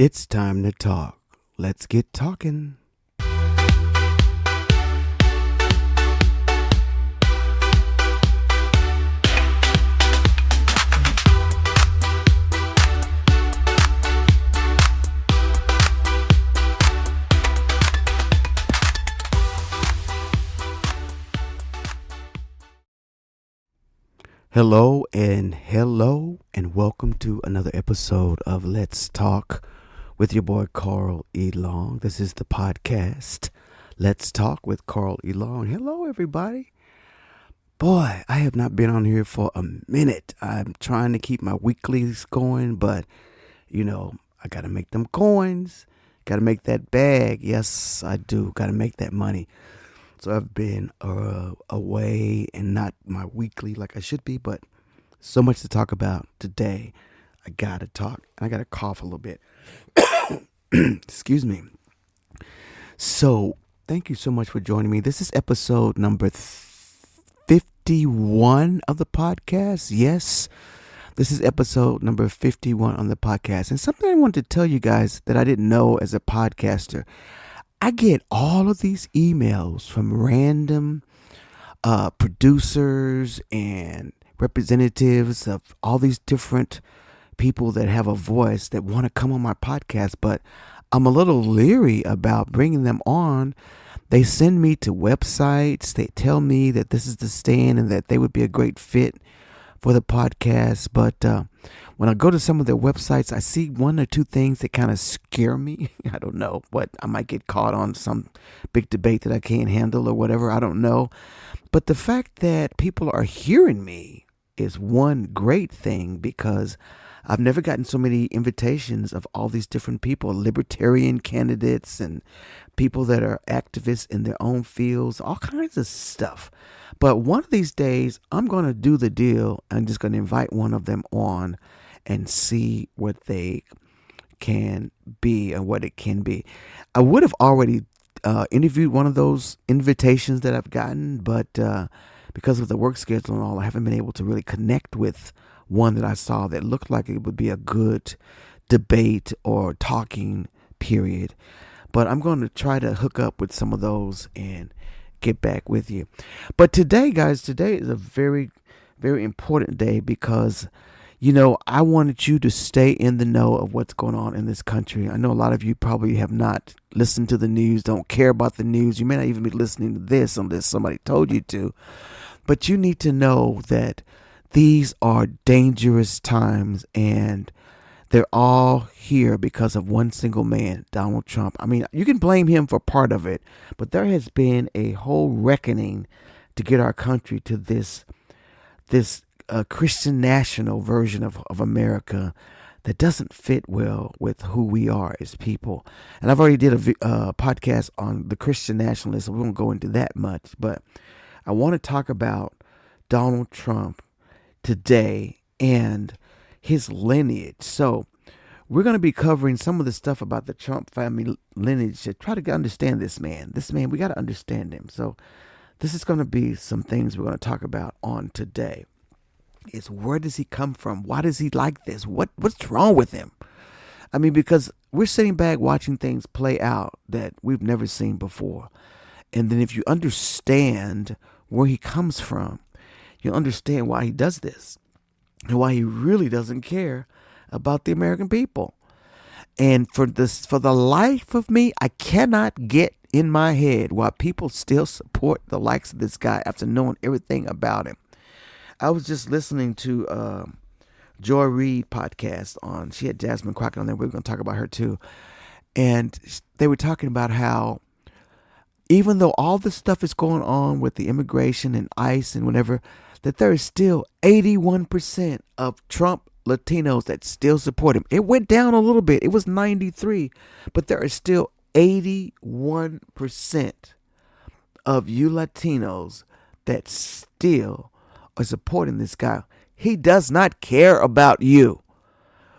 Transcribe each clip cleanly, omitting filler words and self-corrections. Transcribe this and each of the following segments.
It's time to talk. Let's get talking. Hello and welcome to another episode of Let's Talk with your boy Carl E. Long. This is the podcast Let's Talk with Carl E. Long. Hello everybody. Boy, I have not been on here for a minute. I'm trying to keep my weeklies going, but I got to make them coins. Got to make that bag. Yes, I do. Got to make that money. So I've been away and not my weekly like I should be, but so much to talk about today. I got to talk. I got to cough a little bit. Excuse me. So thank you so much for joining me. This is episode number 51 of the podcast. Yes, this is episode number 51 on the podcast. And something I wanted to tell you guys that I didn't know as a podcaster. I get all of these emails from random producers and representatives of all these different people that have a voice that want to come on my podcast, but I'm a little leery about bringing them on. They send me to websites. They tell me that this is the stand and that they would be a great fit for the podcast. But when I go to some of their websites, I see one or two things that kind of scare me. I don't know what I might get caught on some big debate that I can't handle or whatever. I don't know. But the fact that people are hearing me is one great thing, because I've never gotten so many invitations of all these different people, libertarian candidates and people that are activists in their own fields, all kinds of stuff. But one of these days, I'm going to do the deal. I'm just going to invite one of them on and see what they can be and what it can be. I would have already interviewed one of those invitations that I've gotten, but because of the work schedule and all, I haven't been able to really connect with one that I saw that looked like it would be a good debate or talking period. But I'm going to try to hook up with some of those and get back with you. But today, guys, today is a very, very important day because, I wanted you to stay in the know of what's going on in this country. I know a lot of you probably have not listened to the news, don't care about the news. You may not even be listening to this unless somebody told you to. But you need to know that these are dangerous times, and they're all here because of one single man, Donald Trump. I mean, you can blame him for part of it, but there has been a whole reckoning to get our country to this Christian national version of America that doesn't fit well with who we are as people. And I've already did a podcast on the Christian nationalists, so we won't go into that much, but I want to talk about Donald Trump today and his lineage. So we're going to be covering some of the stuff about the Trump family lineage to try to understand this man. We got to understand him. So this is going to be some things we're going to talk about on today. Is where does he come from? Why does he like this? What's wrong with him? I mean, because we're sitting back watching things play out that we've never seen before. And then if you understand where he comes from, you'll understand why he does this and why he really doesn't care about the American people. And for the life of me, I cannot get in my head why people still support the likes of this guy after knowing everything about him. I was just listening to Joy Reid podcast on. She had Jasmine Crockett on there. We're going to talk about her too. And they were talking about how even though all this stuff is going on with the immigration and ICE and whatever, that there is still 81% of Trump Latinos that still support him. It went down a little bit. It was 93, but there is still 81% of you Latinos that still are supporting this guy. He does not care about you.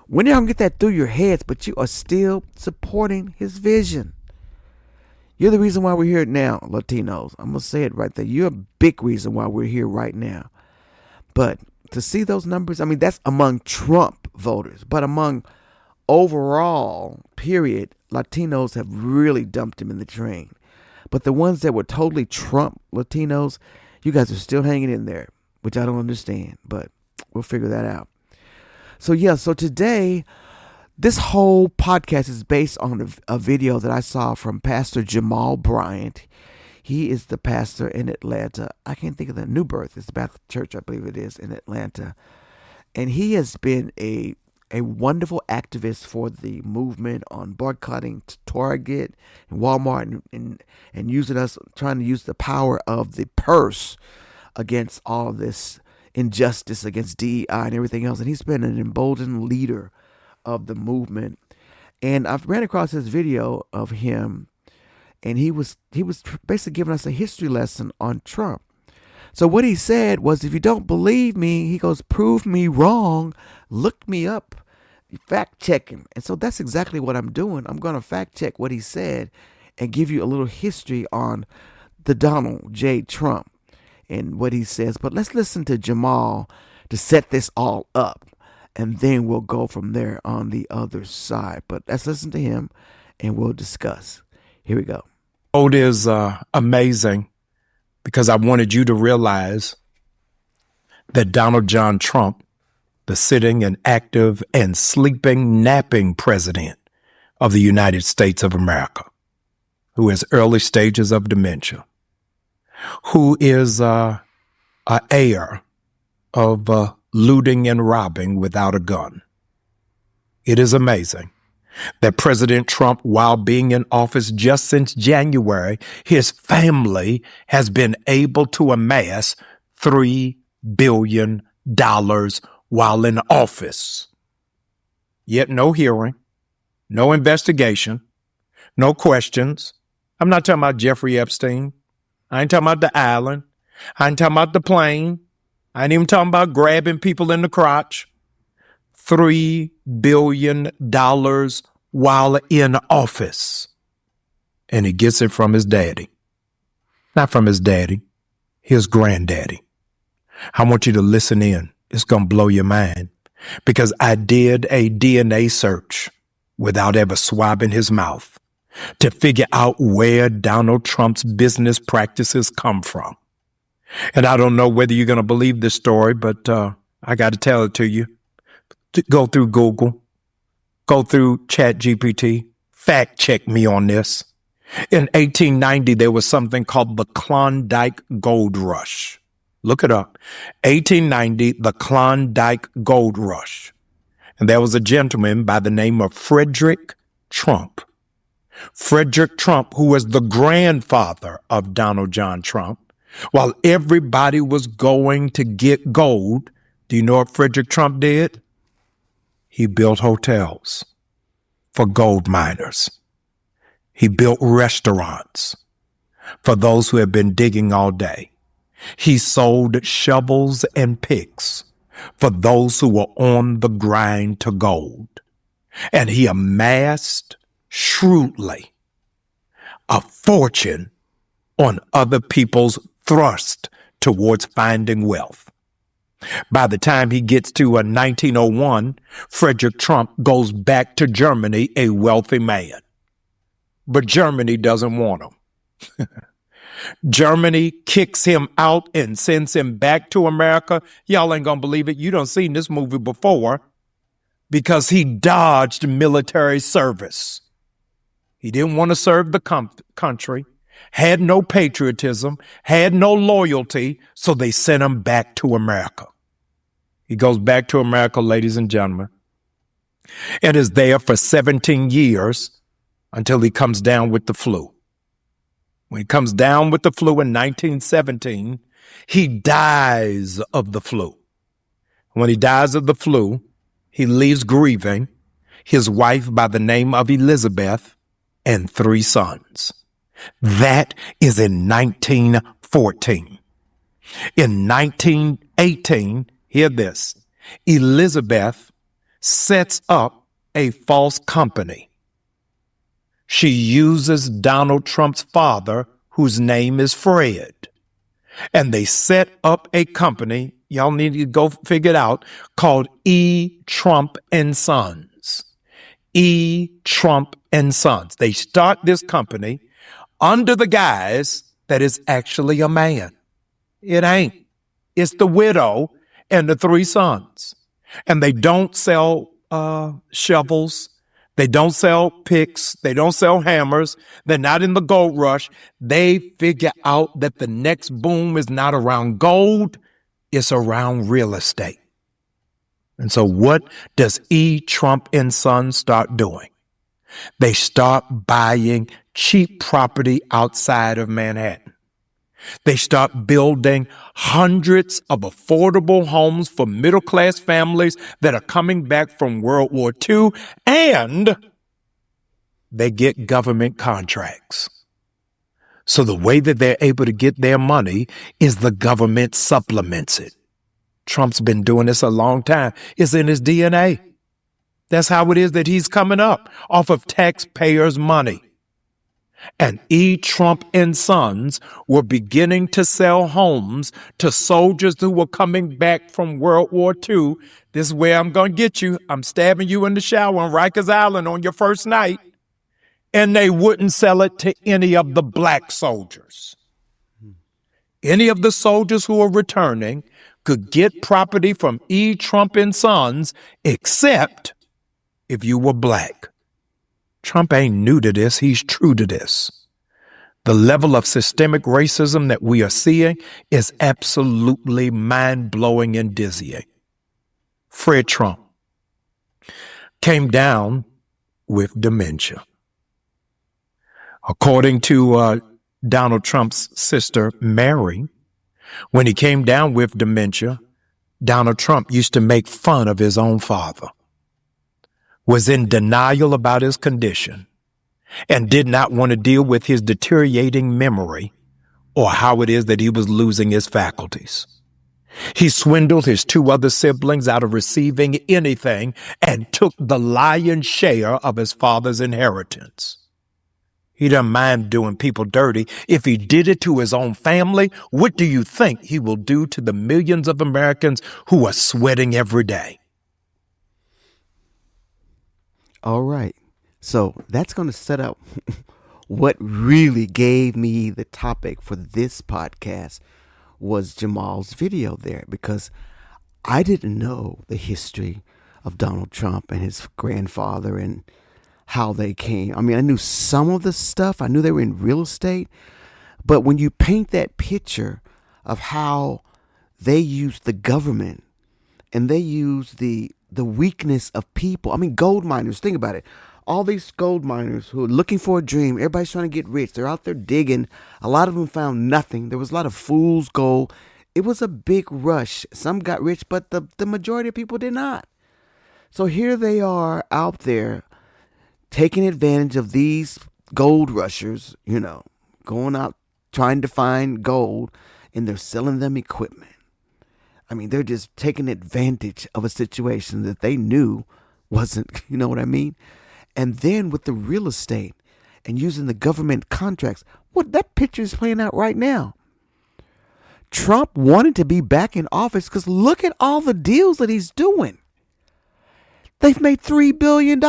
When y'all get that through your heads, but you are still supporting his vision. You're the reason why we're here now, Latinos. I'm going to say it right there. You're a big reason why we're here right now. But to see those numbers, I mean, that's among Trump voters. But among overall period, Latinos have really dumped him in the train. But the ones that were totally Trump Latinos, you guys are still hanging in there, which I don't understand, but we'll figure that out. So today, this whole podcast is based on a video that I saw from Pastor Jamal Bryant. He is the pastor in Atlanta. I can't think of the New Birth. It's the Baptist Church, I believe it is, in Atlanta. And he has been a wonderful activist for the movement on boycotting Target and Walmart and using us, trying to use the power of the purse against all of this injustice against DEI and everything else. And he's been an emboldened leader of the movement. And I've ran across this video of him, and he was basically giving us a history lesson on Trump. So what he said was, if you don't believe me, he goes, prove me wrong, look me up, fact check him. And so that's exactly what I'm doing. I'm going to fact check what he said and give you a little history on the Donald J. Trump and what he says. But let's listen to Jamal to set this all up, and then we'll go from there on the other side. But let's listen to him and we'll discuss. Here we go. It is amazing, because I wanted you to realize that Donald John Trump, the sitting and active and sleeping, napping president of the United States of America, who has early stages of dementia, who is a heir of looting and robbing without a gun. It is amazing that President Trump, while being in office just since January, his family has been able to amass $3 billion while in office. Yet no hearing, no investigation, no questions. I'm not talking about Jeffrey Epstein. I ain't talking about the island. I ain't talking about the plane. I ain't even talking about grabbing people in the crotch. $3 billion while in office. And he gets it from his daddy. Not from his daddy, his granddaddy. I want you to listen in. It's going to blow your mind, because I did a DNA search without ever swabbing his mouth to figure out where Donald Trump's business practices come from. And I don't know whether you're going to believe this story, but I got to tell it to you. Go through Google, go through ChatGPT, fact check me on this. In 1890, there was something called the Klondike Gold Rush. Look it up. 1890, the Klondike Gold Rush. And there was a gentleman by the name of Friedrich Trump. Friedrich Trump, who was the grandfather of Donald John Trump. While everybody was going to get gold, do you know what Friedrich Trump did? He built hotels for gold miners. He built restaurants for those who have been digging all day. He sold shovels and picks for those who were on the grind to gold. And he amassed shrewdly a fortune on other people's thrust towards finding wealth. By the time he gets to 1901, Friedrich Trump goes back to Germany a wealthy man. But Germany doesn't want him. Germany kicks him out and sends him back to America. Y'all ain't gonna believe it. You done seen this movie before, because he dodged military service. He didn't want to serve the country, had no patriotism, had no loyalty, so they sent him back to America. He goes back to America, ladies and gentlemen, and is there for 17 years until he comes down with the flu. When he comes down with the flu in 1917, he dies of the flu. When he dies of the flu, he leaves grieving his wife by the name of Elizabeth and 3 sons. That is in 1914. In 1918, hear this, Elizabeth sets up a false company. She uses Donald Trump's father, whose name is Fred. And they set up a company, y'all need to go figure it out, called E. Trump and Sons. E. Trump and Sons. They start this company under the guise that it's actually a man. It ain't. It's the widow and the three sons. And they don't sell shovels. They don't sell picks. They don't sell hammers. They're not in the gold rush. They figure out that the next boom is not around gold. It's around real estate. And so what does E. Trump and Sons start doing? They start buying cheap property outside of Manhattan. They start building hundreds of affordable homes for middle-class families that are coming back from World War II, and they get government contracts. So the way that they're able to get their money is the government supplements it. Trump's been doing this a long time. It's in his DNA. That's how it is that he's coming up, off of taxpayers' money. And E. Trump and Sons were beginning to sell homes to soldiers who were coming back from World War II. This is where I'm going to get you. I'm stabbing you in the shower on Rikers Island on your first night. And they wouldn't sell it to any of the black soldiers. Any of the soldiers who were returning could get property from E. Trump and Sons, except if you were black. Trump ain't new to this. He's true to this. The level of systemic racism that we are seeing is absolutely mind-blowing and dizzying. Fred Trump came down with dementia. According to Donald Trump's sister, Mary, when he came down with dementia, Donald Trump used to make fun of his own father, was in denial about his condition, and did not want to deal with his deteriorating memory or how it is that he was losing his faculties. He swindled his two other siblings out of receiving anything and took the lion's share of his father's inheritance. He doesn't mind doing people dirty. If he did it to his own family, what do you think he will do to the millions of Americans who are sweating every day? All right. So that's going to set up what really gave me the topic for this podcast was Jamal's video there, because I didn't know the history of Donald Trump and his grandfather and how they came. I mean, I knew some of the stuff. I knew they were in real estate. But when you paint that picture of how they use the government and they use the weakness of people. I mean, gold miners, think about it. All these gold miners who are looking for a dream. Everybody's trying to get rich. They're out there digging. A lot of them found nothing. There was a lot of fool's gold. It was a big rush. Some got rich, but the majority of people did not. So here they are out there taking advantage of these gold rushers, going out trying to find gold, and they're selling them equipment. I mean, they're just taking advantage of a situation that they knew wasn't, you know what I mean? And then with the real estate and using the government contracts, that picture is playing out right now. Trump wanted to be back in office because look at all the deals that he's doing. They've made $3 billion.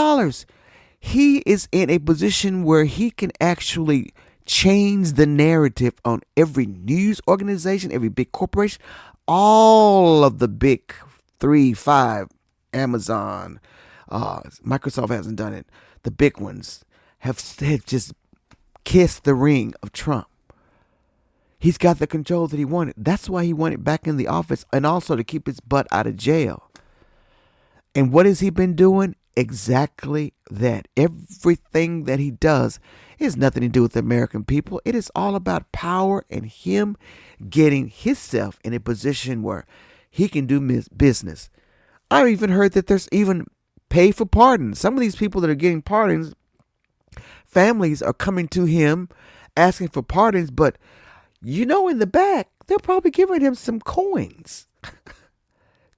He is in a position where he can actually change the narrative on every news organization, every big corporation, all of the big 3, 5, Amazon, Microsoft hasn't done it. The big ones have just kissed the ring of Trump. He's got the control that he wanted. That's why he wanted back in the office, and also to keep his butt out of jail. And what has he been doing? Exactly that. Everything that he does has nothing to do with the American people. It is all about power and him getting himself in a position where he can do business. I even heard that there's even pay for pardons. Some of these people that are getting pardons, families are coming to him asking for pardons, but in the back, they're probably giving him some coins.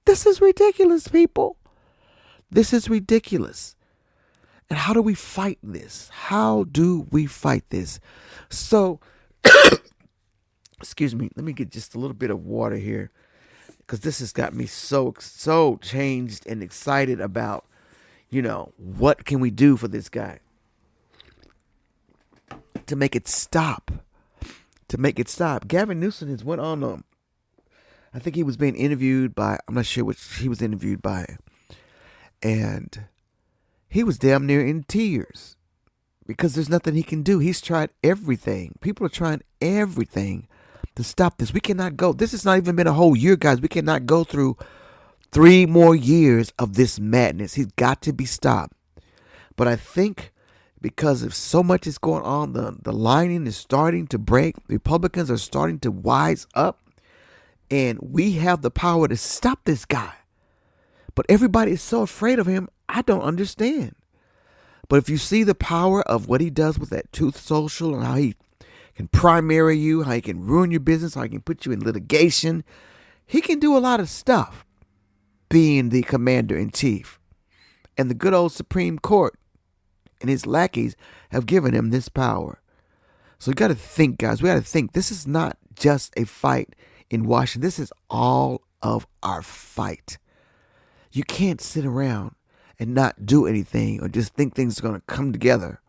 This is ridiculous, people. This is ridiculous. And how do we fight this? How do we fight this? So, excuse me, let me get just a little bit of water here, because this has got me so changed and excited about, What can we do for this guy to make it stop? Gavin Newsom has went on. I think he was being interviewed by. I'm not sure which he was interviewed by, and he was damn near in tears because there's nothing he can do. He's tried everything. People are trying everything to stop this. We cannot go. This has not even been a whole year, guys. We cannot go through 3 more years of this madness. He's got to be stopped. But I think because of so much is going on, the lining is starting to break. Republicans are starting to wise up. And we have the power to stop this guy. But everybody is so afraid of him. I don't understand. But if you see the power of what he does with that Truth Social and how he can primary you, how he can ruin your business, how he can put you in litigation, he can do a lot of stuff being the commander in chief. And the good old Supreme Court and his lackeys have given him this power. So we got to think, guys. We got to think. This is not just a fight in Washington. This is all of our fight. You can't sit around and not do anything or just think things are going to come together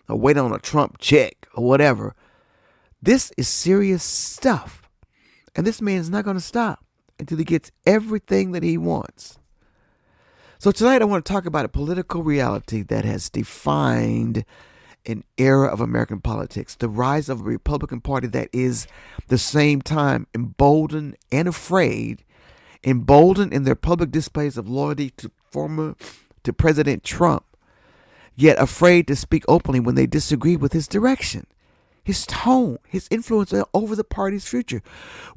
or wait on a Trump check or whatever. This is serious stuff. And this man is not going to stop until he gets everything that he wants. So tonight I want to talk about a political reality that has defined an era of American politics. The rise of a Republican Party that is the same time emboldened and afraid, emboldened in their public displays of loyalty to President Trump, yet afraid to speak openly when they disagree with his direction, his tone, his influence over the party's future.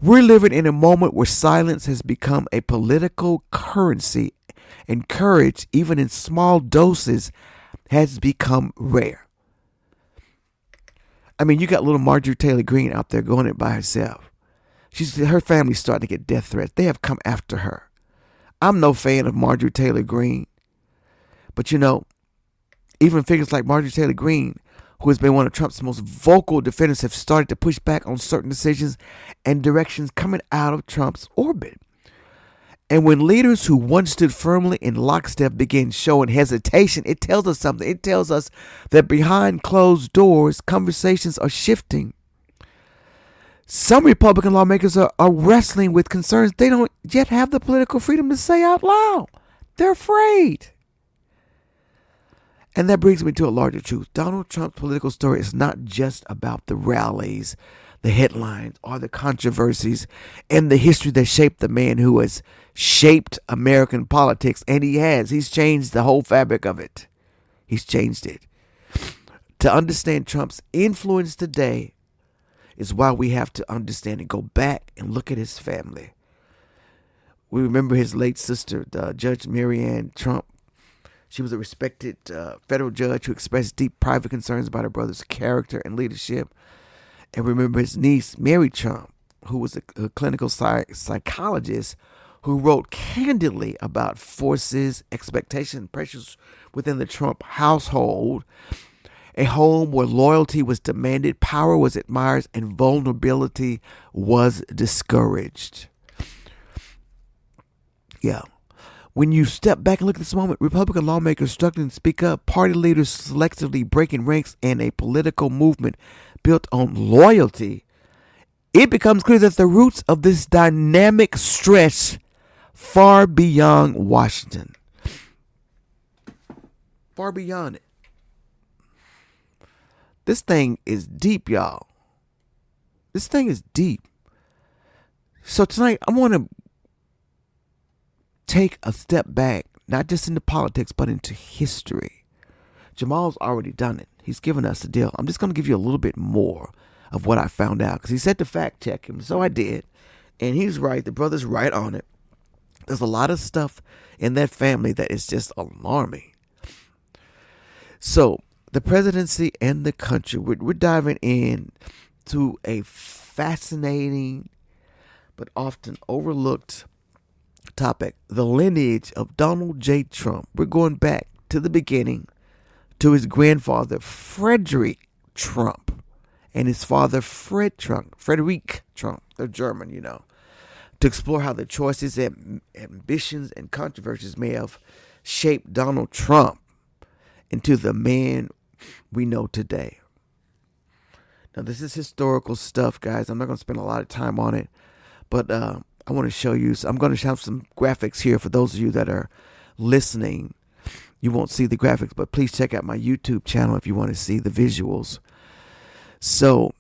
We're living in a moment where silence has become a political currency, and courage, even in small doses, has become rare. I mean, you got little Marjorie Taylor Greene out there going it by herself. Her family's starting to get death threats. They have come after her. I'm no fan of Marjorie Taylor Greene. But even figures like Marjorie Taylor Greene, who has been one of Trump's most vocal defenders, have started to push back on certain decisions and directions coming out of Trump's orbit. And when leaders who once stood firmly in lockstep begin showing hesitation, it tells us something. It tells us that behind closed doors, conversations are shifting. Some Republican lawmakers are wrestling with concerns they don't yet have the political freedom to say out loud. They're afraid. And that brings me to a larger truth. Donald Trump's political story is not just about the rallies, the headlines, or the controversies and the history that shaped the man who has shaped American politics. And he's changed the whole fabric of it. He's changed it. To understand Trump's influence today is why we have to understand and go back and look at his family. We remember his late sister, Judge Maryanne Trump. She was a respected federal judge who expressed deep private concerns about her brother's character and leadership. And remember his niece, Mary Trump, who was a clinical psychologist who wrote candidly about forces, expectations, and pressures within the Trump household. A home where loyalty was demanded, power was admired, and vulnerability was discouraged. Yeah. When you step back and look at this moment, Republican lawmakers struggling to speak up, party leaders selectively breaking ranks, and a political movement built on loyalty, it becomes clear that the roots of this dynamic stretch far beyond Washington. Far beyond it. This thing is deep, y'all. This thing is deep. So tonight, I want to take a step back, not just into politics, but into history. Jamal's already done it. He's given us the deal. I'm just going to give you a little bit more of what I found out, because he said to fact check him, so I did. And he's right. The brother's right on it. There's a lot of stuff in that family that is just alarming. So, the presidency and the country, we're diving in to a fascinating but often overlooked topic, the lineage of Donald J. Trump. We're going back to the beginning, to his grandfather, Friedrich Trump, and his father, Friedrich Trump, they're German, to explore how the choices and ambitions and controversies may have shaped Donald Trump into the man we know today. Now, this is historical stuff, guys. I'm not going to spend a lot of time on it, but I want to show you. So I'm going to have some graphics here for those of you that are listening. You won't see the graphics, but please check out my YouTube channel if you want to see the visuals. So,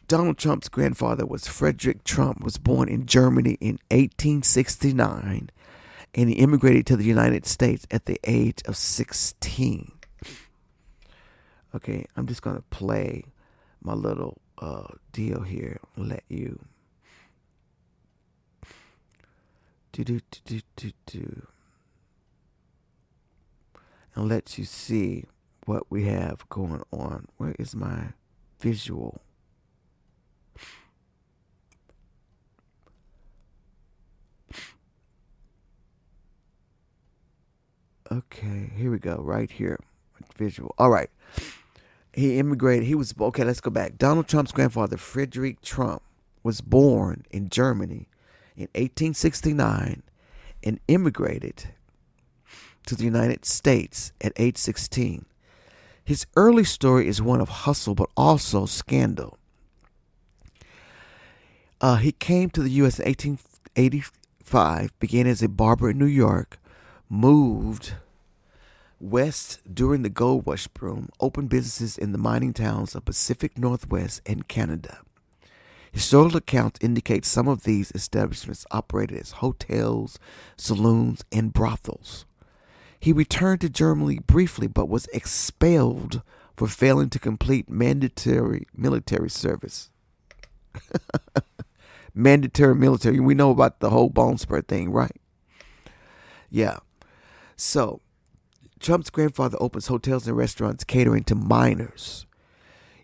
Donald Trump's grandfather was Friedrich Trump, was born in Germany in 1869, and he immigrated to the United States at the age of 16. Okay, I'm just going to play my little deal here and let you and let you see what we have going on. Where is my visual? Okay, here we go, right here. Visual. All right. He immigrated. Okay, let's go back. Donald Trump's grandfather, Friedrich Trump, was born in Germany in 1869 and immigrated to the United States at age 16. His early story is one of hustle but also scandal. He came to the U.S. in 1885, began as a barber in New York, moved west during the gold rush boom, opened businesses in the mining towns of Pacific Northwest and Canada. Historical accounts indicate some of these establishments operated as hotels, saloons, and brothels. He returned to Germany briefly but was expelled for failing to complete mandatory military service. Mandatory military. We know about the whole bone spur thing, right? Yeah. So, Trump's grandfather opens hotels and restaurants catering to miners.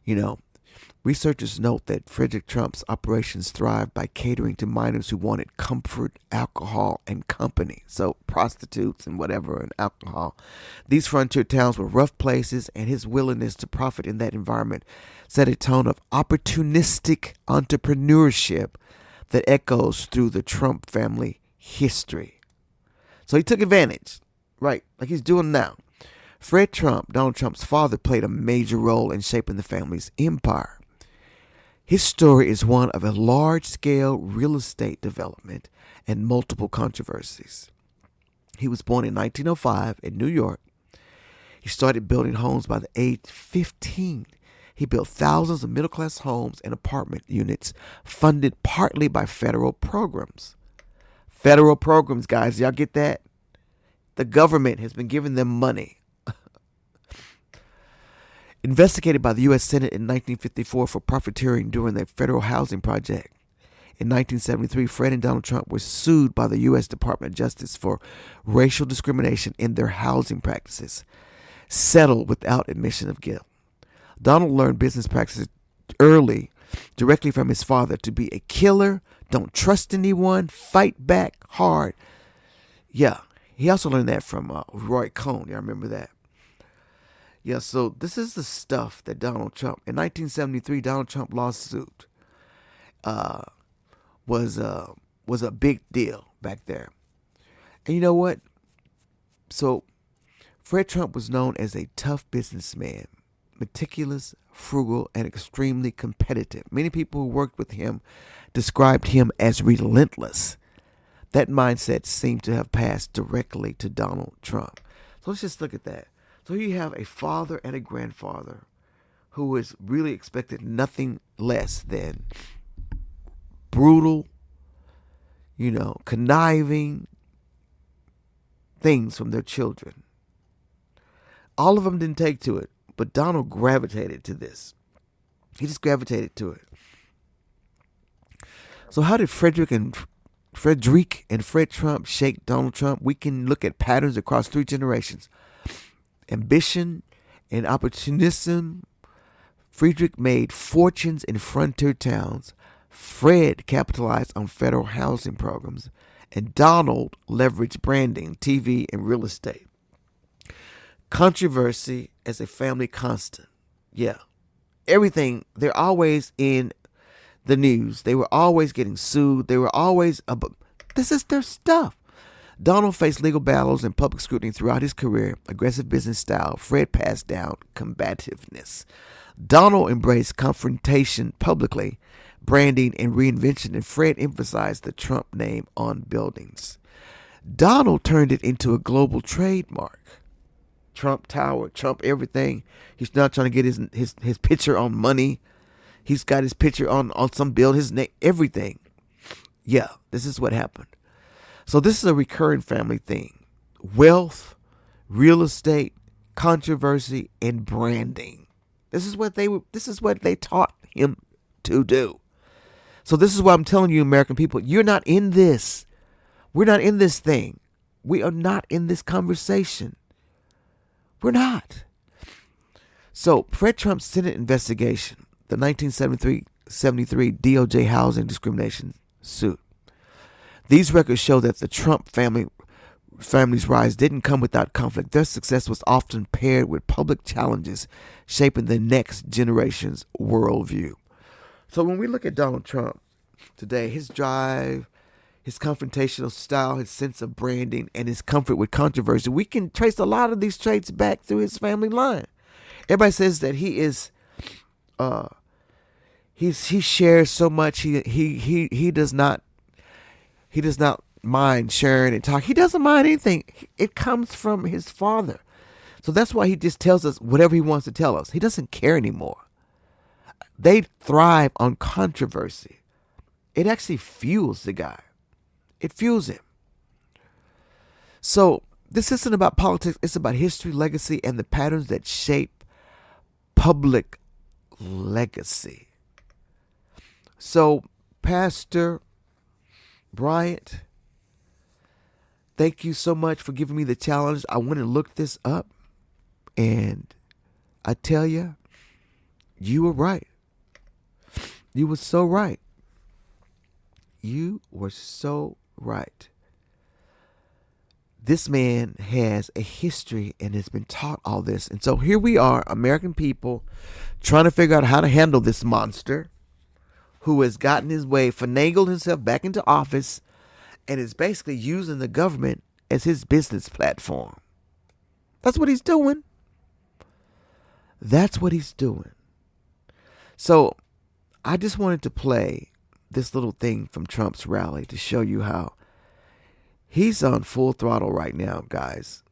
You know, researchers note that Friedrich Trump's operations thrived by catering to miners who wanted comfort, alcohol, and company. So prostitutes and whatever and alcohol. These frontier towns were rough places, and his willingness to profit in that environment set a tone of opportunistic entrepreneurship that echoes through the Trump family history. So he took advantage. Right, like he's doing now. Fred Trump, Donald Trump's father, played a major role in shaping the family's empire. His story is one of a large-scale real estate development and multiple controversies. He was born in 1905 in New York. He started building homes by the age of 15. He built thousands of middle-class homes and apartment units funded partly by federal programs. Federal programs, guys, y'all get that? The government has been giving them money. Investigated by the U.S. Senate in 1954 for profiteering during the federal housing project. In 1973, Fred and Donald Trump were sued by the U.S. Department of Justice for racial discrimination in their housing practices, settled without admission of guilt. Donald learned business practices early, directly from his father, to be a killer, don't trust anyone, fight back hard. Yeah. He also learned that from Roy Cohn. Y'all remember that? Yeah, so this is the stuff that Donald Trump, in 1973, Donald Trump lawsuit was a big deal back there. And you know what? So Fred Trump was known as a tough businessman, meticulous, frugal, and extremely competitive. Many people who worked with him described him as relentless. That mindset seemed to have passed directly to Donald Trump. So let's just look at that. So you have a father and a grandfather who is really expected nothing less than brutal, conniving things from their children. All of them didn't take to it, but Donald gravitated to this. He just gravitated to it. So how did Frederick and Fred Trump shaped Donald Trump? We can look at patterns across 3 generations. Ambition and opportunism. Friedrich made fortunes in frontier towns. Fred capitalized on federal housing programs. And Donald leveraged branding, TV, and real estate. Controversy as a family constant. Yeah. Everything, they're always in the news. They were always getting sued. They were always, this is their stuff. Donald faced legal battles and public scrutiny throughout his career. Aggressive business style. Fred passed down combativeness. Donald embraced confrontation publicly, branding and reinvention, and Fred emphasized the Trump name on buildings. Donald turned it into a global trademark. Trump Tower, Trump everything. He's not trying to get his picture on money. He's got his picture on some bill, his name, everything. Yeah, this is what happened. So this is a recurring family thing. Wealth, real estate, controversy, and branding. This is what they taught him to do. So this is why I'm telling you, American people, you're not in this. We're not in this thing. We are not in this conversation. We're not. So Fred Trump's Senate investigation, the 1973 DOJ housing discrimination suit. These records show that the Trump family's rise didn't come without conflict. Their success was often paired with public challenges shaping the next generation's worldview. So when we look at Donald Trump today, his drive, his confrontational style, his sense of branding, and his comfort with controversy, we can trace a lot of these traits back through his family line. Everybody says that he is, he shares so much. He does not mind sharing and talk. He doesn't mind anything. It comes from his father. So that's why he just tells us whatever he wants to tell us. He doesn't care anymore. They thrive on controversy. It actually fuels the guy. It fuels him. So this isn't about politics. It's about history, legacy, and the patterns that shape public legacy. So, Pastor Bryant, thank you so much for giving me the challenge. I went and looked this up, and I tell you, you were right. You were so right. You were so right. This man has a history and has been taught all this. And so here we are, American people, trying to figure out how to handle this monster who has gotten his way, finagled himself back into office, and is basically using the government as his business platform. That's what he's doing. That's what he's doing. So I just wanted to play this little thing from Trump's rally to show you how he's on full throttle right now, guys.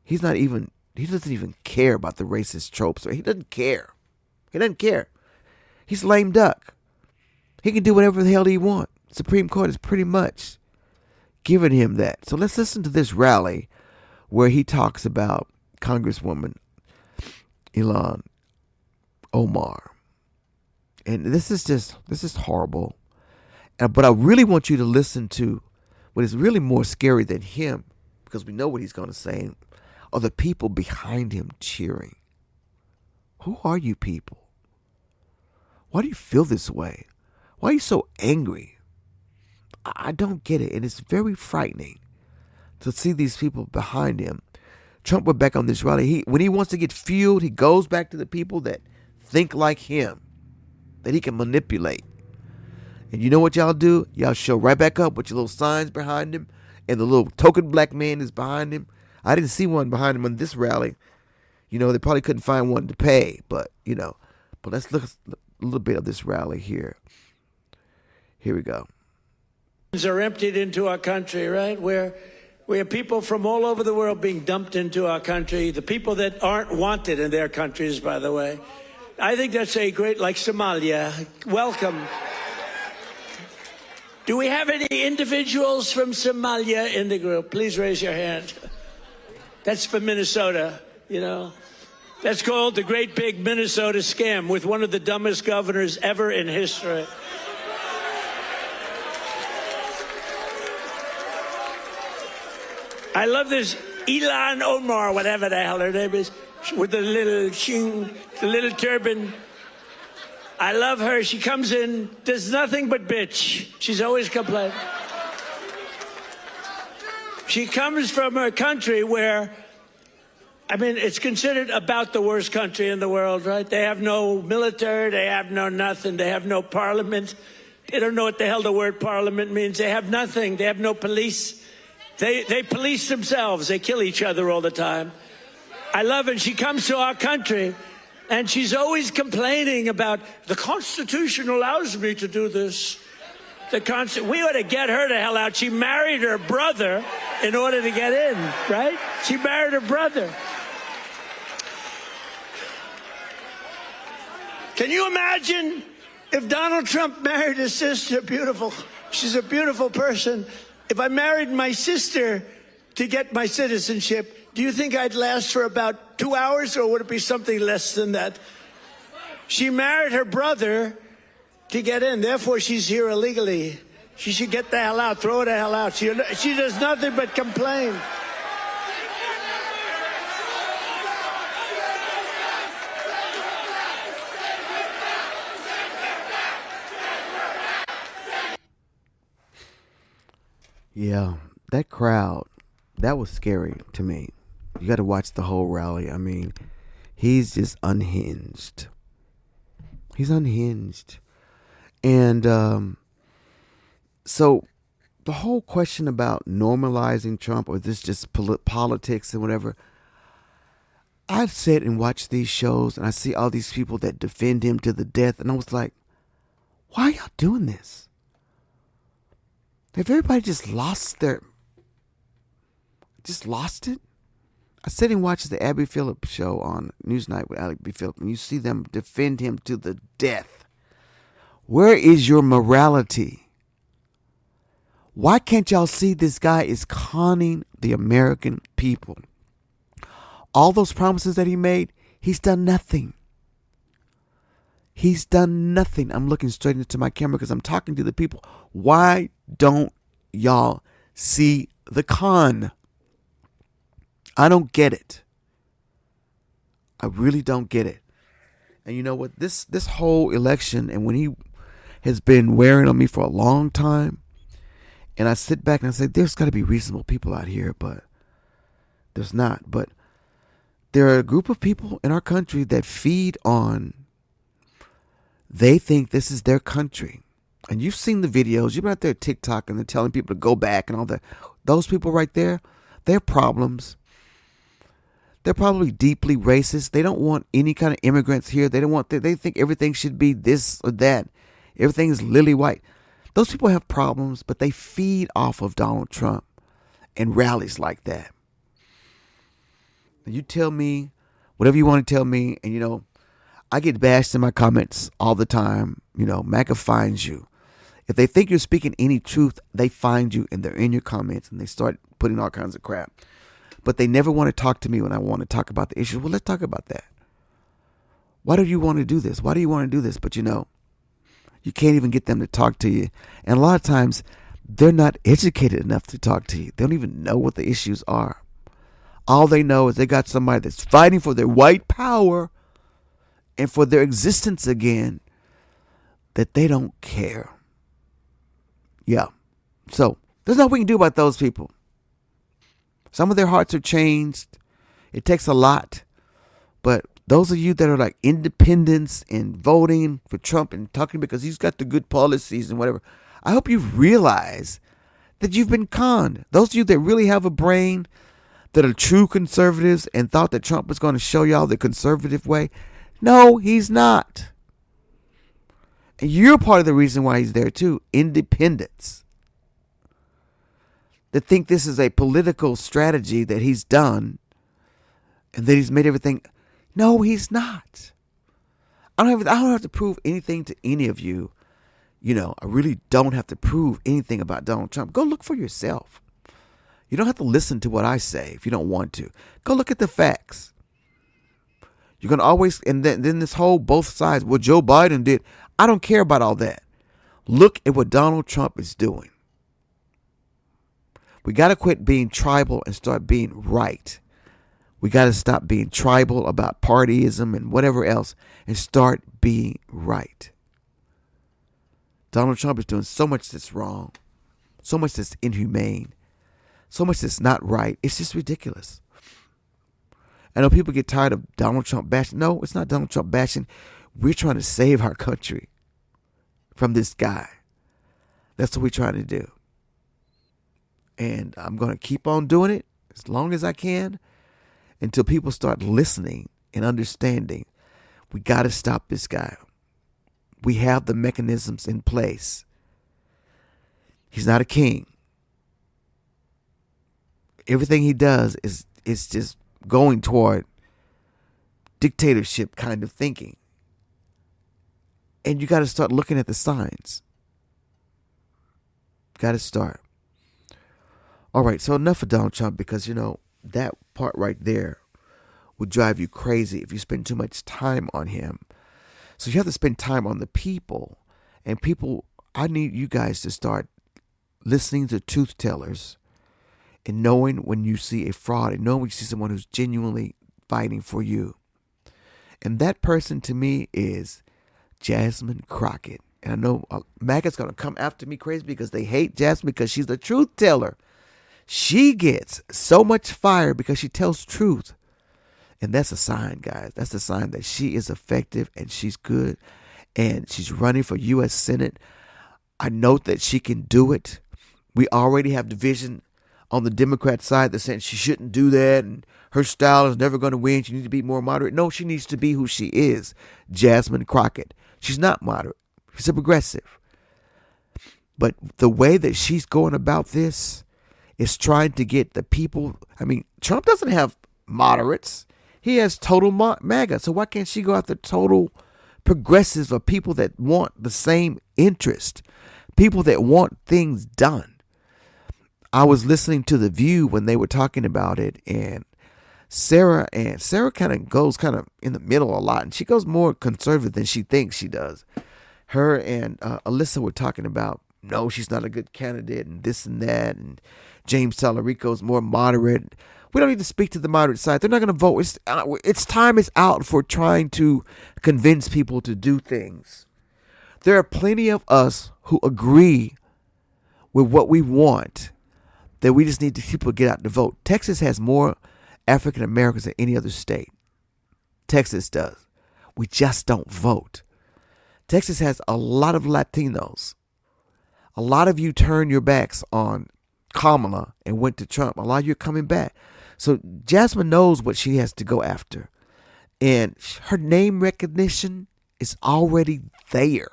He doesn't even care about the racist tropes. He doesn't care. He doesn't care. He's lame duck. He can do whatever the hell he wants. Supreme Court is pretty much giving him that. So let's listen to this rally where he talks about Congresswoman Ilhan Omar. And this is horrible. But I really want you to listen to what is really more scary than him, because we know what he's going to say, are the people behind him cheering. Who are you people? Why do you feel this way? Why are you so angry? I don't get it. And it's very frightening to see these people behind him. Trump went back on this rally. When he wants to get fueled, he goes back to the people that think like him, that he can manipulate. And you know what y'all do? Y'all show right back up with your little signs behind him, and the little token black man is behind him. I didn't see one behind him on this rally. You know, they probably couldn't find one to pay, but let's look at a little bit of this rally here. Here we go. Are emptied into our country, right? Where we have people from all over the world being dumped into our country. The people that aren't wanted in their countries, by the way. I think that's a great, like Somalia. Welcome. Do we have any individuals from Somalia in the group? Please raise your hand. That's from Minnesota, That's called the Great Big Minnesota Scam, with one of the dumbest governors ever in history. I love this Ilhan Omar, whatever the hell her name is, with the little turban. I love her. She comes in, does nothing but bitch. She's always complaining. She comes from a country where, it's considered about the worst country in the world, right? They have no military. They have no nothing. They have no parliament. They don't know what the hell the word parliament means. They have nothing. They have no police. They police themselves. They kill each other all the time. I love it. She comes to our country, and she's always complaining about the Constitution allows me to do this. We ought to get her the hell out. She married her brother in order to get in, right? She married her brother. Can you imagine if Donald Trump married his sister? Beautiful. She's a beautiful person. If I married my sister to get my citizenship, do you think I'd last for about 2 hours, or would it be something less than that? She married her brother to get in. Therefore, she's here illegally. She should get the hell out. Throw her the hell out. She does nothing but complain. Yeah, that crowd, that was scary to me. You got to watch the whole rally. I mean, he's just unhinged. He's unhinged. And so the whole question about normalizing Trump, or this just politics and whatever, I've sat and watched these shows, and I see all these people that defend him to the death, and I was like, why are y'all doing this? Have everybody just lost it? I sit and watch the Abby Phillips show on Newsnight with Alec B. Phillips, and you see them defend him to the death. Where is your morality? Why can't y'all see this guy is conning the American people? All those promises that he made, he's done nothing. He's done nothing. I'm looking straight into my camera because I'm talking to the people. Why don't y'all see the con? I don't get it. I really don't get it. And you know what? This whole election, and when he has been wearing on me for a long time, and I sit back and I say, there's got to be reasonable people out here, but there's not. But there are a group of people in our country that feed on, they think this is their country. And you've seen the videos. You've been out there at TikTok and they're telling people to go back and all that. Those people right there, their problems. They're probably deeply racist. They don't want any kind of immigrants here. They think everything should be this or that. Everything is lily white. Those people have problems, but they feed off of Donald Trump and rallies like that. And you tell me whatever you want to tell me, and you know, I get bashed in my comments all the time. You know, MAGA finds you. If they think you're speaking any truth, they find you and they're in your comments and they start putting all kinds of crap. But they never want to talk to me when I want to talk about the issue. Well, let's talk about that. Why do you want to do this? Why do you want to do this? But you know, you can't even get them to talk to you. And a lot of times, they're not educated enough to talk to you. They don't even know what the issues are. All they know is they got somebody that's fighting for their white power and for their existence again, that they don't care. Yeah. So there's nothing we can do about those people. Some of their hearts are changed. It takes a lot. But those of you that are like independents and voting for Trump and talking because he's got the good policies and whatever, I hope you've realized that you've been conned. Those of you that really have a brain, that are true conservatives and thought that Trump was going to show y'all the conservative way. No, he's not. And you're part of the reason why he's there too. Independents that think this is a political strategy that he's done and that he's made everything. No, he's not. I don't have to prove anything to any of you. You know, I really don't have to prove anything about Donald Trump. Go look for yourself. You don't have to listen to what I say if you don't want to. Go look at the facts. You're going to always, and then this whole both sides, what Joe Biden did, I don't care about all that. Look at what Donald Trump is doing. We got to quit being tribal and start being right. We got to stop being tribal about partyism and whatever else and start being right. Donald Trump is doing so much that's wrong, so much that's inhumane, so much that's not right. It's just ridiculous. I know people get tired of Donald Trump bashing. No, it's not Donald Trump bashing. We're trying to save our country from this guy. That's what we're trying to do. And I'm going to keep on doing it as long as I can until people start listening and understanding. We got to stop this guy. We have the mechanisms in place. He's not a king. Everything he does is just going toward dictatorship kind of thinking. And you got to start looking at the signs. Got to start. All right, so enough of Donald Trump, because, you know, that part right there would drive you crazy if you spend too much time on him. So you have to spend time on the people. And people, I need you guys to start listening to truth tellers and knowing when you see a fraud and knowing when you see someone who's genuinely fighting for you. And that person to me is Jasmine Crockett. And I know MAGA's going to come after me crazy because they hate Jasmine because she's the truth teller. She gets so much fire because she tells truth. And that's a sign, guys. That's a sign that she is effective and she's good. And she's running for U.S. Senate. I note that she can do it. We already have division on the Democrat side that saying she shouldn't do that and her style is never going to win. She needs to be more moderate. No, she needs to be who she is, Jasmine Crockett. She's not moderate. She's a progressive. But the way that she's going about this is trying to get the people. I mean, Trump doesn't have moderates. He has total MAGA. So why can't she go after total progressives or people that want the same interest, people that want things done? I was listening to The View when they were talking about it, and Sarah kind of goes kind of in the middle a lot, and she goes more conservative than she thinks she does. Her and Alyssa were talking about, no, she's not a good candidate and this and that, and James Talarico is more moderate. We don't need to speak to the moderate side. They're not going to vote. It's time is out for trying to convince people to do things. There are plenty of us who agree with what we want, that we just need to people get out to vote. Texas has more African Americans than any other state. Texas does. We just don't vote. Texas has a lot of Latinos. A lot of you turned your backs on Kamala and went to Trump. A lot of you are coming back. So Jasmine knows what she has to go after. And her name recognition is already there.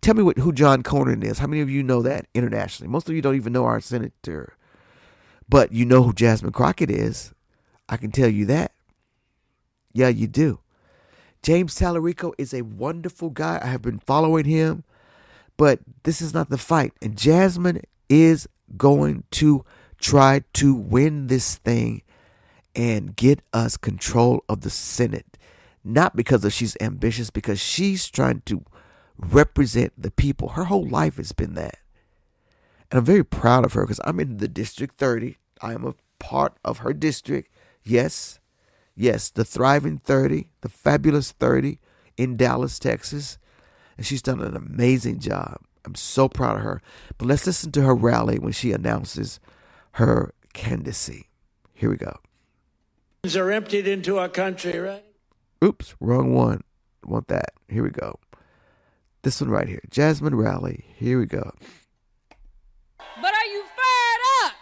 Tell me who John Cornyn is. How many of you know that internationally? Most of you don't even know our senator. But you know who Jasmine Crockett is. I can tell you that. Yeah, you do. James Talarico is a wonderful guy. I have been following him. But this is not the fight. And Jasmine is going to try to win this thing and get us control of the Senate. Not because she's ambitious, because she's trying to represent the people. Her whole life has been that. And I'm very proud of her because I'm in the District 30. I am a part of her district. Yes, the thriving 30, the fabulous 30 in Dallas, Texas. And she's done an amazing job. I'm so proud of her. But let's listen to her rally when she announces her candidacy. Here we go. Are emptied into our country, right? Oops, wrong one. Want that. Here we go. This one right here. Jasmine rally. Here we go. But are you fired up?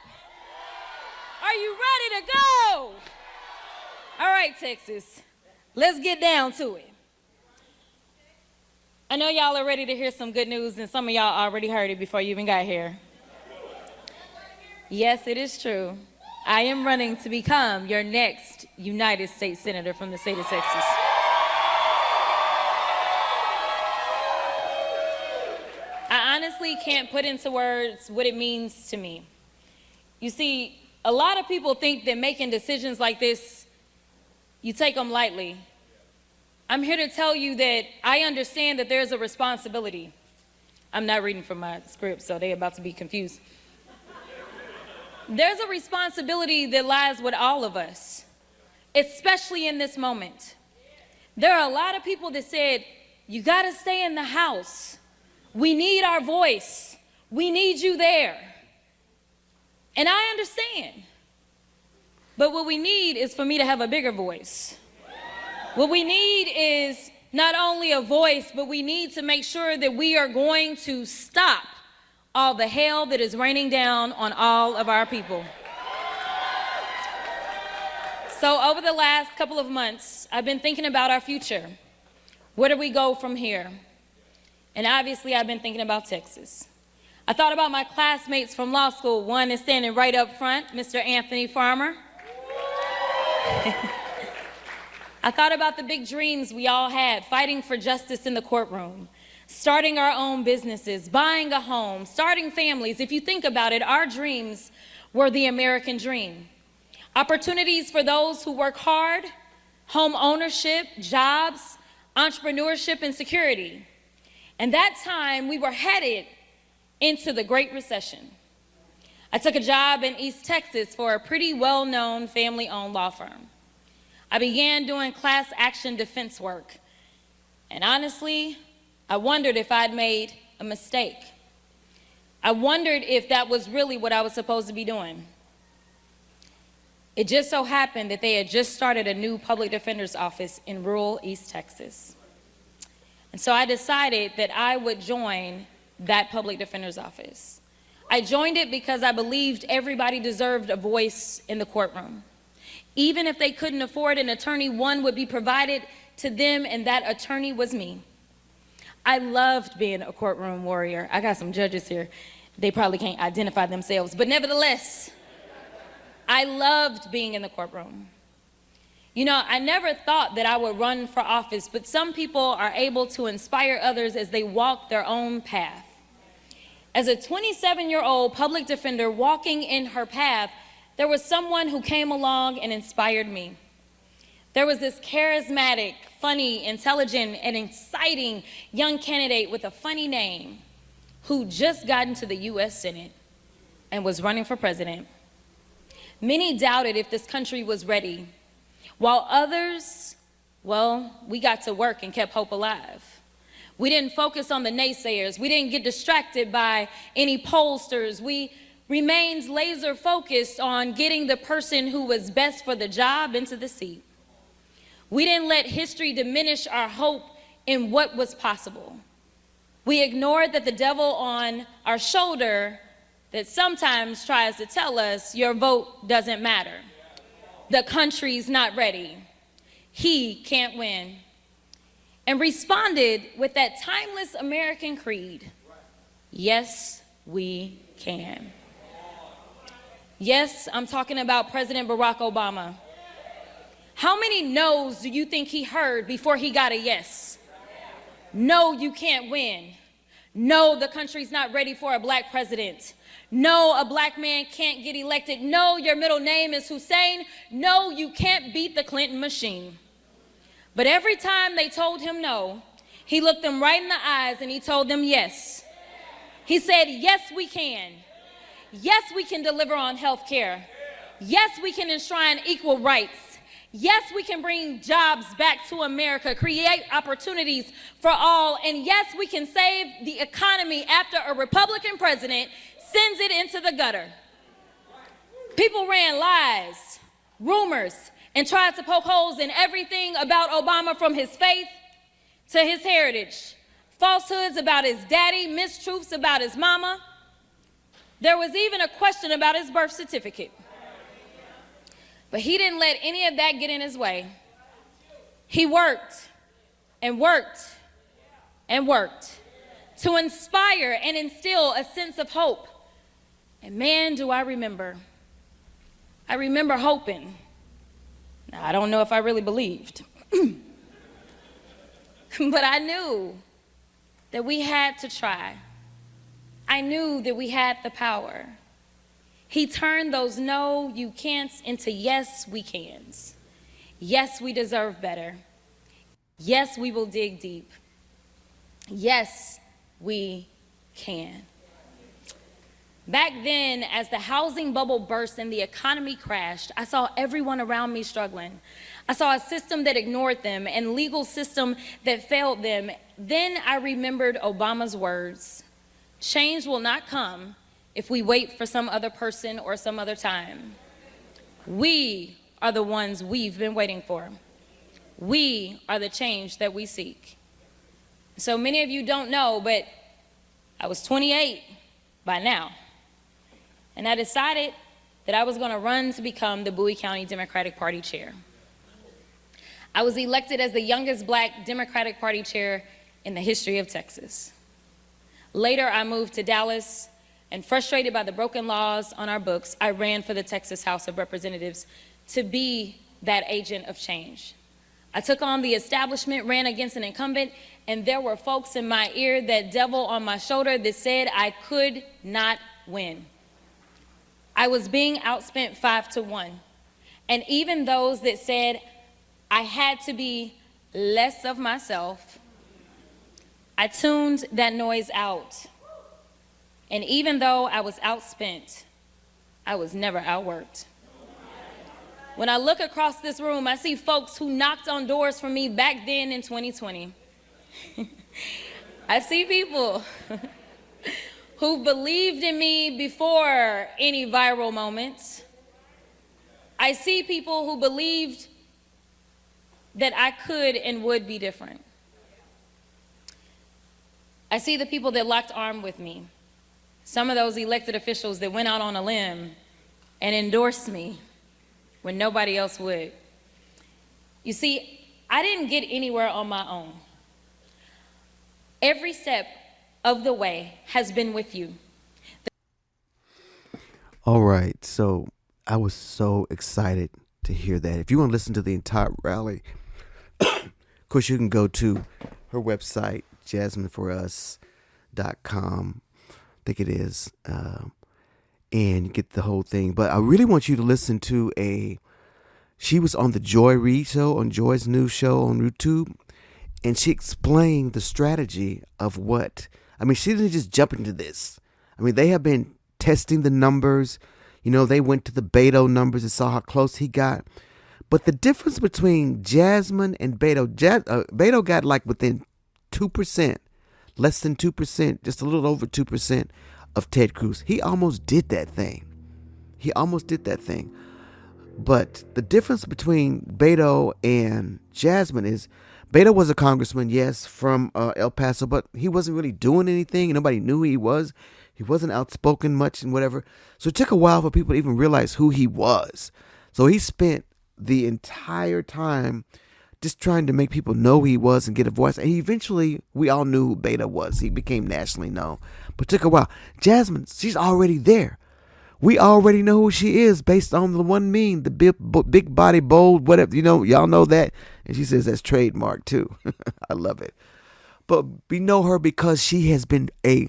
Are you ready to go? All right, Texas. Let's get down to it. I know y'all are ready to hear some good news, and some of y'all already heard it before you even got here. Yes, it is true. I am running to become your next United States Senator from the state of Texas. I honestly can't put into words what it means to me. You see, a lot of people think that making decisions like this, you take them lightly. I'm here to tell you that I understand that there's a responsibility. I'm not reading from my script, so they're about to be confused. There's a responsibility that lies with all of us, especially in this moment. There are a lot of people that said, you gotta stay in the house. We need our voice. We need you there. And I understand. But what we need is for me to have a bigger voice. What we need is not only a voice, but we need to make sure that we are going to stop all the hell that is raining down on all of our people. So over the last couple of months, I've been thinking about our future. Where do we go from here? And obviously, I've been thinking about Texas. I thought about my classmates from law school. One is standing right up front, Mr. Anthony Farmer. I thought about the big dreams we all had, fighting for justice in the courtroom, starting our own businesses, buying a home, starting families. If you think about it, our dreams were the American dream. Opportunities for those who work hard, home ownership, jobs, entrepreneurship, and security. And that time, we were headed into the Great Recession. I took a job in East Texas for a pretty well-known family-owned law firm. I began doing class action defense work. And honestly, I wondered if I'd made a mistake. I wondered if that was really what I was supposed to be doing. It just so happened that they had just started a new public defender's office in rural East Texas. And so I decided that I would join that public defender's office. I joined it because I believed everybody deserved a voice in the courtroom. Even if they couldn't afford an attorney, one would be provided to them, and that attorney was me. I loved being a courtroom warrior. I got some judges here. They probably can't identify themselves, but nevertheless, I loved being in the courtroom. You know, I never thought that I would run for office, but some people are able to inspire others as they walk their own path. As a 27-year-old public defender walking in her path, there was someone who came along and inspired me. There was this charismatic, funny, intelligent, and exciting young candidate with a funny name who just got into the U.S. Senate and was running for president. Many doubted if this country was ready, while others, well, we got to work and kept hope alive. We didn't focus on the naysayers. We didn't get distracted by any pollsters. We remained laser focused on getting the person who was best for the job into the seat. We didn't let history diminish our hope in what was possible. We ignored that the devil on our shoulder that sometimes tries to tell us your vote doesn't matter. The country's not ready. He can't win. And responded with that timeless American creed, yes, we can. Yes, I'm talking about President Barack Obama. How many no's do you think he heard before he got a yes? No, you can't win. No, the country's not ready for a black president. No, a black man can't get elected. No, your middle name is Hussein. No, you can't beat the Clinton machine. But every time they told him no, he looked them right in the eyes and he told them yes. He said, yes, we can. Yes, we can deliver on health care. Yes, we can enshrine equal rights. Yes, we can bring jobs back to America, create opportunities for all. And yes, we can save the economy after a Republican president sends it into the gutter. People ran lies, rumors, and tried to poke holes in everything about Obama, from his faith to his heritage. Falsehoods about his daddy, mistruths about his mama. There was even a question about his birth certificate. But he didn't let any of that get in his way. He worked and worked and worked to inspire and instill a sense of hope. And man, do I remember. I remember hoping. Now, I don't know if I really believed. But I knew that we had to try. I knew that we had the power. He turned those no, you can'ts into yes, we cans. Yes, we deserve better. Yes, we will dig deep. Yes, we can. Back then, as the housing bubble burst and the economy crashed, I saw everyone around me struggling. I saw a system that ignored them and legal system that failed them. Then I remembered Obama's words, change will not come if we wait for some other person or some other time. We are the ones we've been waiting for. We are the change that we seek. So many of you don't know, but I was 28 by now. And I decided that I was going to run to become the Bowie County Democratic Party chair. I was elected as the youngest Black Democratic Party chair in the history of Texas. Later, I moved to Dallas, and frustrated by the broken laws on our books, I ran for the Texas House of Representatives to be that agent of change. I took on the establishment, ran against an incumbent, and there were folks in my ear, that devil on my shoulder, that said I could not win. I was being outspent 5-1. And even those that said I had to be less of myself, I tuned that noise out. And even though I was outspent, I was never outworked. When I look across this room, I see folks who knocked on doors for me back then in 2020. I see people who believed in me before any viral moments. I see people who believed that I could and would be different. I see the people that locked arms with me. Some of those elected officials that went out on a limb and endorsed me when nobody else would. You see, I didn't get anywhere on my own. Every step of the way has been with you. All right, so I was so excited to hear that. If you want to listen to the entire rally, of course, you can go to her website, jasmineforus.com, I think it is, and get the whole thing. But I really want you to listen to she was on the Joy Reid show, on Joy's new show on YouTube, and she explained the strategy of she didn't just jump into this. They have been testing the numbers. They went to the Beto numbers and saw how close he got. But the difference between Jasmine and Beto, Beto got like within 2%, less than 2%, just a little over 2% of Ted Cruz. He almost did that thing. But the difference between Beto and Jasmine is Beto was a congressman, yes, from El Paso, but he wasn't really doing anything. Nobody knew who he was. He wasn't outspoken much and whatever. So it took a while for people to even realize who he was. So he spent the entire time just trying to make people know who he was and get a voice. And eventually, we all knew who Beto was. He became nationally known. But it took a while. Jasmine, she's already there. We already know who she is based on the one meme, the big body, bold, whatever. Y'all know that. And she says that's trademark too. I love it. But we know her because she has been a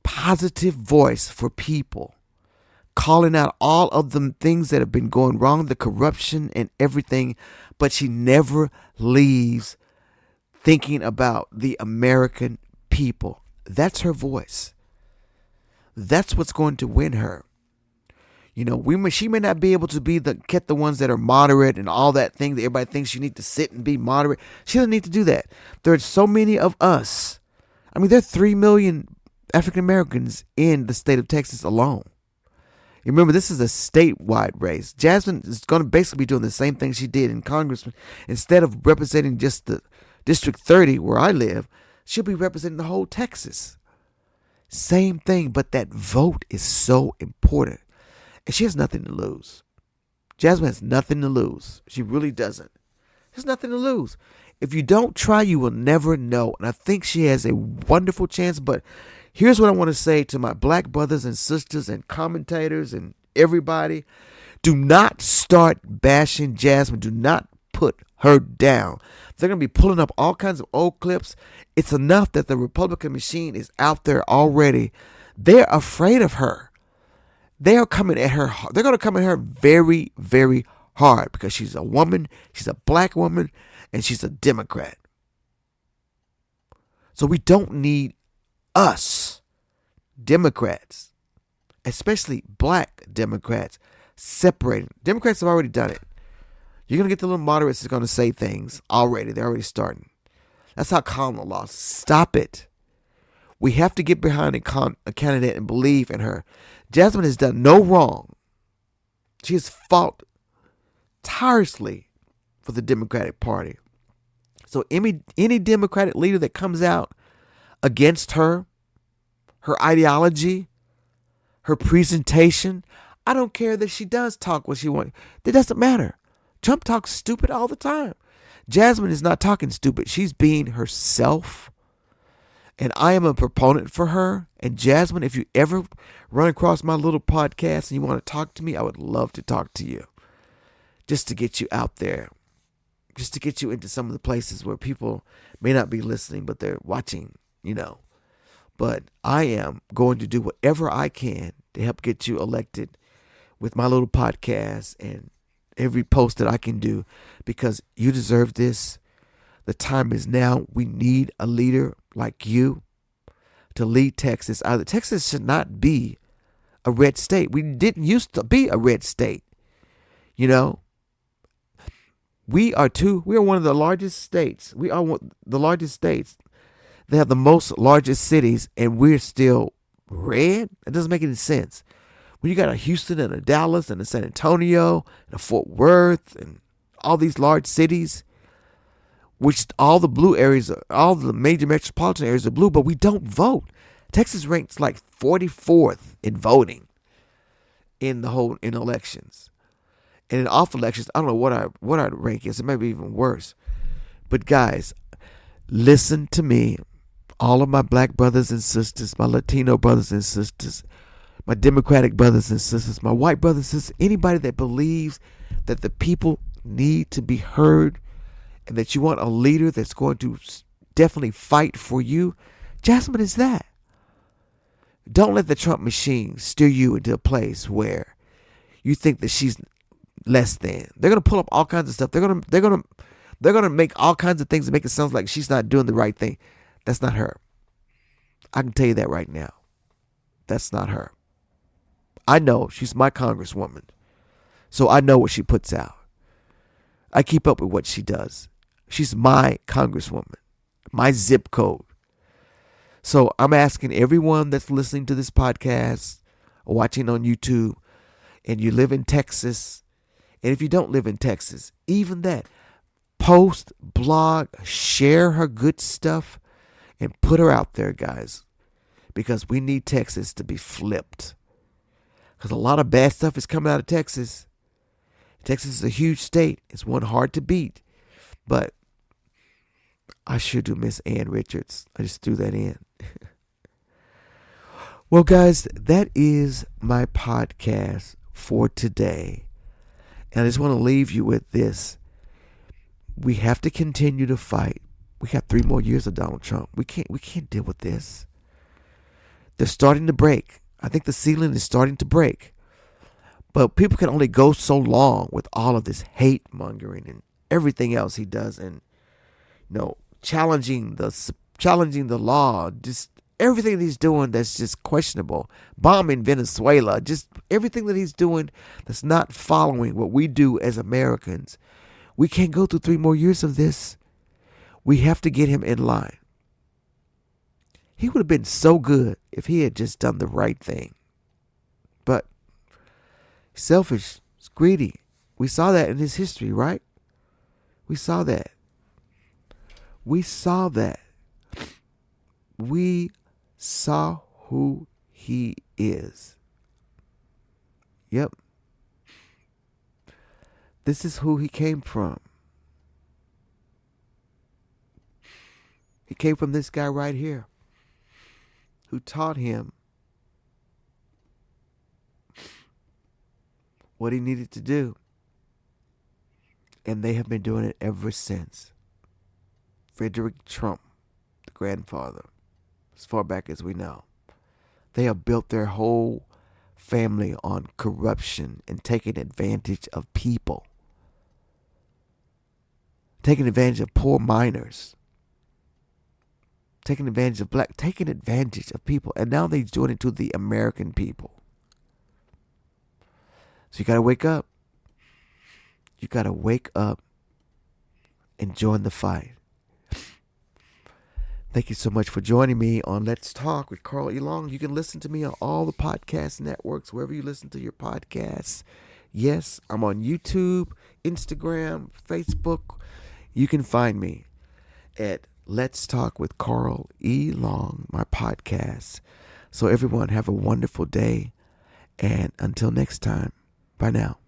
positive voice for people, calling out all of the things that have been going wrong, the corruption and everything. But she never leaves thinking about the American people. That's her voice. That's what's going to win her. She may not be able to get the ones that are moderate and all that thing that everybody thinks you need to sit and be moderate. She doesn't need to do that. There are so many of us. There are 3 million African Americans in the state of Texas alone. You remember, this is a statewide race. Jasmine is going to basically be doing the same thing she did in Congress. Instead of representing just the District 30 where I live, she'll be representing the whole Texas. Same thing, but that vote is so important. And she has nothing to lose. Jasmine has nothing to lose. She really doesn't. There's nothing to lose. If you don't try, you will never know. And I think she has a wonderful chance. But here's what I want to say to my Black brothers and sisters and commentators and everybody. Do not start bashing Jasmine. Do not put her down. They're going to be pulling up all kinds of old clips. It's enough that the Republican machine is out there already. They're afraid of her. They are coming at her. They're going to come at her very, very hard because she's a woman. She's a Black woman and she's a Democrat. So we don't need us, Democrats, especially Black Democrats, separating. Democrats have already done it. You're going to get the little moderates that's going to say things already. They're already starting. That's how Kamala lost. Stop it. We have to get behind a candidate and believe in her. Jasmine has done no wrong. She has fought tirelessly for the Democratic Party. So any Democratic leader that comes out against her, her ideology, her presentation. I don't care that she does talk what she wants. It doesn't matter. Trump talks stupid all the time. Jasmine is not talking stupid. She's being herself. And I am a proponent for her. And Jasmine, if you ever run across my little podcast and you want to talk to me, I would love to talk to you. Just to get you out there. Just to get you into some of the places where people may not be listening, but they're watching, But I am going to do whatever I can to help get you elected with my little podcast and every post that I can do, because you deserve this. The time is now. We need a leader like you to lead Texas. Texas should not be a red state. We didn't used to be a red state. We are one of the largest states. We are the largest states. They have the most largest cities, and we're still red. It doesn't make any sense. When you got a Houston and a Dallas and a San Antonio and a Fort Worth and all these large cities, which all the blue areas, all the major metropolitan areas are blue, but we don't vote. Texas ranks like 44th in voting in elections. And in off elections, I don't know what our rank is. It may be even worse. But guys, listen to me. All of my black brothers and sisters, my Latino brothers and sisters, my Democratic brothers and sisters, my white brothers and sisters, anybody that believes that the people need to be heard and that you want a leader that's going to definitely fight for you, Jasmine is that. Don't let the Trump machine steer you into a place where you think that she's less than. They're gonna pull up all kinds of stuff. They're gonna make all kinds of things to make it sound like she's not doing the right thing. That's not her. I can tell you that right now. That's not her. I know she's my congresswoman, so I know what she puts out. I keep up with what she does. She's my congresswoman, my zip code. So I'm asking everyone that's listening to this podcast or watching on YouTube, and you live in Texas, and if you don't live in Texas, even that, post, blog, share her good stuff, and put her out there, guys, because we need Texas to be flipped. Because a lot of bad stuff is coming out of Texas. Texas is a huge state. It's one hard to beat. But I sure do miss Ann Richards. I just threw that in. Well, guys, that is my podcast for today. And I just want to leave you with this. We have to continue to fight. We got 3 more years of Donald Trump. We can't deal with this. They're starting to break. I think the ceiling is starting to break. But people can only go so long with all of this hate mongering and everything else he does, and challenging the law, just everything that he's doing that's just questionable. Bombing Venezuela, just everything that he's doing that's not following what we do as Americans. We can't go through 3 more years of this. We have to get him in line. He would have been so good if he had just done the right thing. But selfish, greedy. We saw that in his history, right? We saw that. We saw who he is. Yep. This is who he came from. He came from this guy right here, who taught him what he needed to do. And they have been doing it ever since. Friedrich Trump, the grandfather, as far back as we know. They have built their whole family on corruption and taking advantage of people. Taking advantage of poor minors. Taking advantage of taking advantage of people. And now they're doing it to the American people. So you got to wake up. You got to wake up and join the fight. Thank you so much for joining me on Let's Talk with Carl E. Long. You can listen to me on all the podcast networks, wherever you listen to your podcasts. Yes, I'm on YouTube, Instagram, Facebook. You can find me at Let's Talk with Carl E. Long, my podcast. So everyone have a wonderful day. And until next time, bye now.